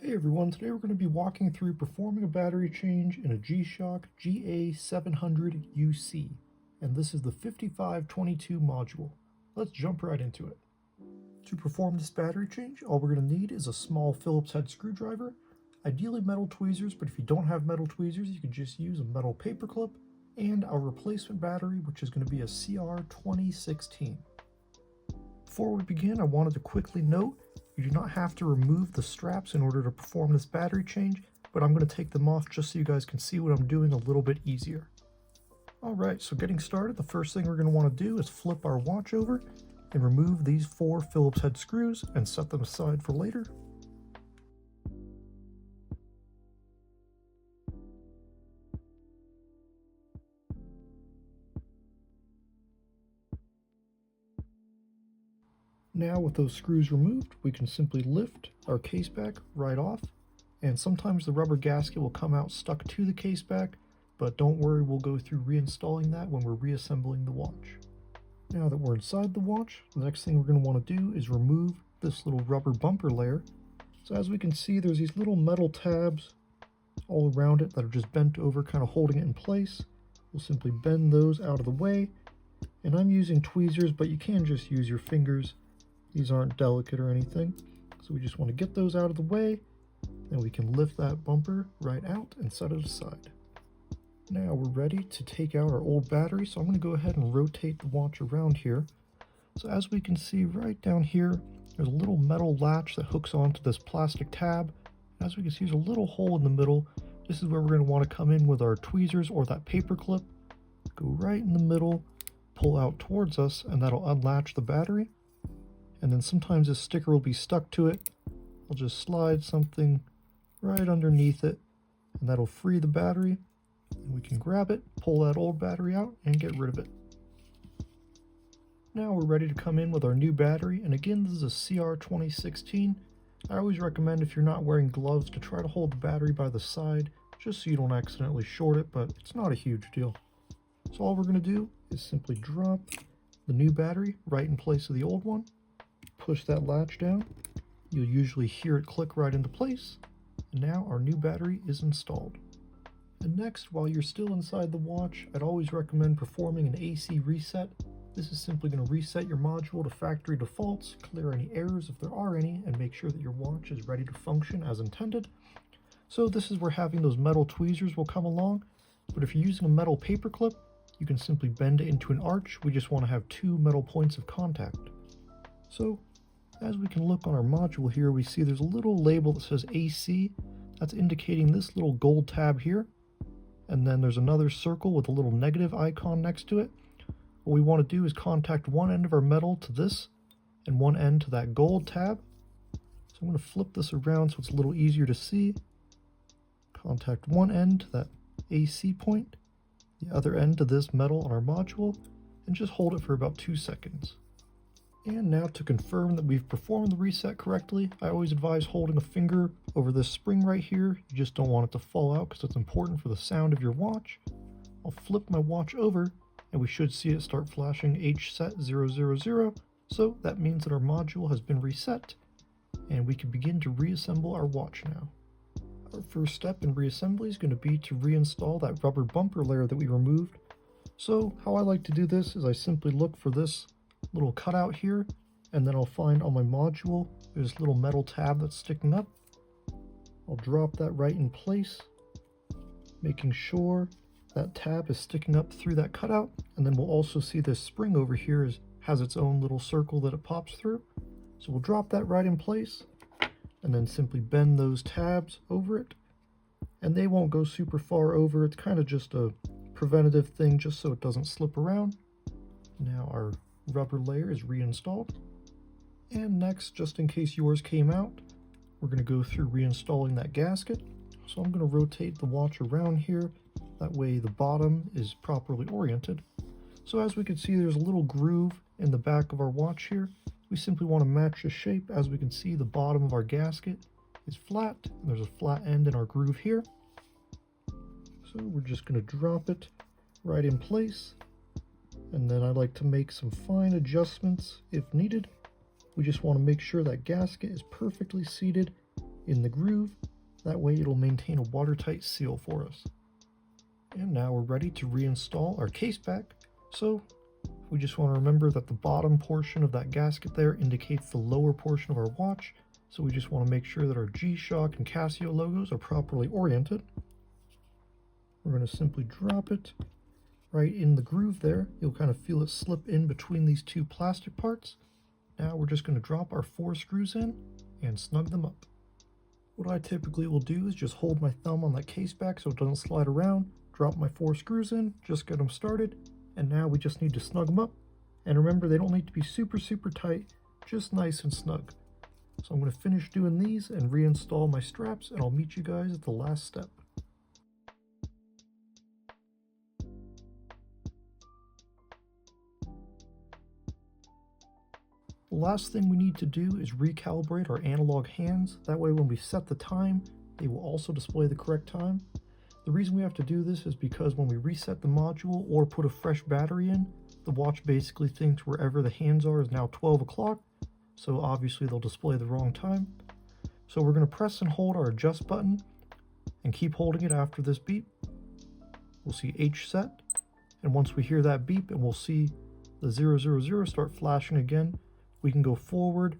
Hey everyone, today we're going to be walking through performing a battery change in a G Shock GA-700UC, and this is the 5522 module. Let's jump right into it. To perform this battery change, all we're going to need is a small Phillips head screwdriver, ideally metal tweezers, but if you don't have metal tweezers, you can just use a metal paper clip, and our replacement battery, which is going to be a CR2016. Before we begin, I wanted to quickly note you do not have to remove the straps in order to perform this battery change, but I'm going to take them off just so you guys can see what I'm doing a little bit easier. Alright, so getting started, the first thing we're going to want to do is flip our watch over and remove these 4 Phillips head screws and set them aside for later. Now with those screws removed, we can simply lift our case back right off, and sometimes the rubber gasket will come out stuck to the case back, but don't worry, we'll go through reinstalling that when we're reassembling the watch. Now that we're inside the watch, the next thing we're going to want to do is remove this little rubber bumper layer. So as we can see, there's these little metal tabs all around it that are just bent over, kind of holding it in place. We'll simply bend those out of the way, and I'm using tweezers, but you can just use your fingers. These aren't delicate or anything, so we just want to get those out of the way, and we can lift that bumper right out and set it aside. Now we're ready to take out our old battery, so I'm going to go ahead and rotate the watch around here. So as we can see right down here, there's a little metal latch that hooks onto this plastic tab. As we can see, there's a little hole in the middle. This is where we're going to want to come in with our tweezers or that paper clip. Go right in the middle, pull out towards us, and that'll unlatch the battery. And then sometimes this sticker will be stuck to it. I'll just slide something right underneath it, and that'll free the battery. And we can grab it, pull that old battery out, and get rid of it. Now we're ready to come in with our new battery, and again, this is a CR2016. I always recommend, if you're not wearing gloves, to try to hold the battery by the side, just so you don't accidentally short it, but it's not a huge deal. So all we're going to do is simply drop the new battery right in place of the old one. Push that latch down, you'll usually hear it click right into place, and now our new battery is installed. And next, while you're still inside the watch, I'd always recommend performing an AC reset. This is simply going to reset your module to factory defaults, clear any errors if there are any, and make sure that your watch is ready to function as intended. So this is where having those metal tweezers will come along, but if you're using a metal paper clip, you can simply bend it into an arch. We just want to have 2 metal points of contact. So as we can look on our module here, we see there's a little label that says AC. That's indicating this little gold tab here. And then there's another circle with a little negative icon next to it. What we want to do is contact one end of our metal to this and one end to that gold tab. So I'm going to flip this around so it's a little easier to see. Contact one end to that AC point, the other end to this metal on our module, and just hold it for about 2 seconds. And now to confirm that we've performed the reset correctly, I always advise holding a finger over this spring right here. You just don't want it to fall out because it's important for the sound of your watch. I'll flip my watch over and we should see it start flashing HSET000. So that means that our module has been reset and we can begin to reassemble our watch now. Our first step in reassembly is going to be to reinstall that rubber bumper layer that we removed. So how I like to do this is I simply look for this little cutout here, and then I'll find on my module there's this little metal tab that's sticking up. I'll drop that right in place, making sure that tab is sticking up through that cutout, and then we'll also see this spring over here has its own little circle that it pops through. So we'll drop that right in place and then simply bend those tabs over it, and they won't go super far over. It's kind of just a preventative thing just so it doesn't slip around. Now our rubber layer is reinstalled, and next, just in case yours came out, we're going to go through reinstalling that gasket. So I'm going to rotate the watch around here, that way the bottom is properly oriented. So as we can see, there's a little groove in the back of our watch here. We simply want to match the shape. As we can see, the bottom of our gasket is flat, and there's a flat end in our groove here. So we're just going to drop it right in place. And then I like to make some fine adjustments if needed. We just want to make sure that gasket is perfectly seated in the groove. That way it'll maintain a watertight seal for us. And now we're ready to reinstall our case back. So we just want to remember that the bottom portion of that gasket there indicates the lower portion of our watch. So we just want to make sure that our G Shock and Casio logos are properly oriented. We're going to simply drop it right in the groove there. You'll kind of feel it slip in between these two plastic parts. Now we're just going to drop our 4 screws in and snug them up. What I typically will do is just hold my thumb on that case back so it doesn't slide around, drop my 4 screws in, just get them started, and now we just need to snug them up. And remember, they don't need to be super tight, just nice and snug. So I'm going to finish doing these and reinstall my straps, and I'll meet you guys at the last step. The last thing we need to do is recalibrate our analog hands. That way when we set the time, they will also display the correct time. The reason we have to do this is because when we reset the module or put a fresh battery in, the watch basically thinks wherever the hands are is now 12 o'clock, so obviously they'll display the wrong time. So we're going to press and hold our adjust button and keep holding it after this beep. We'll see H set, and once we hear that beep and we'll see the 000 start flashing again, we can go forward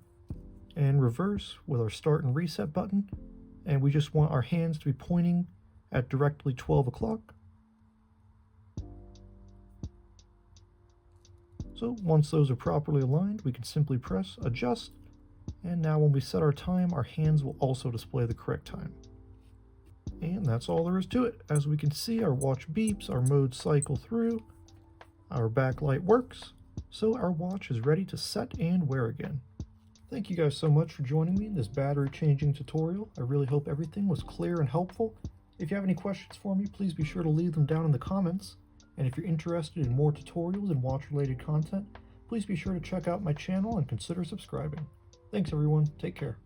and reverse with our start and reset button, and we just want our hands to be pointing at directly 12 o'clock. So once those are properly aligned, we can simply press adjust, and now when we set our time, our hands will also display the correct time. And that's all there is to it. As we can see, our watch beeps, our modes cycle through, our backlight works, so our watch is ready to set and wear again. Thank you guys so much for joining me in this battery changing tutorial. I really hope everything was clear and helpful. If you have any questions for me, please be sure to leave them down in the comments. And if you're interested in more tutorials and watch related content, please be sure to check out my channel and consider subscribing. Thanks everyone, take care.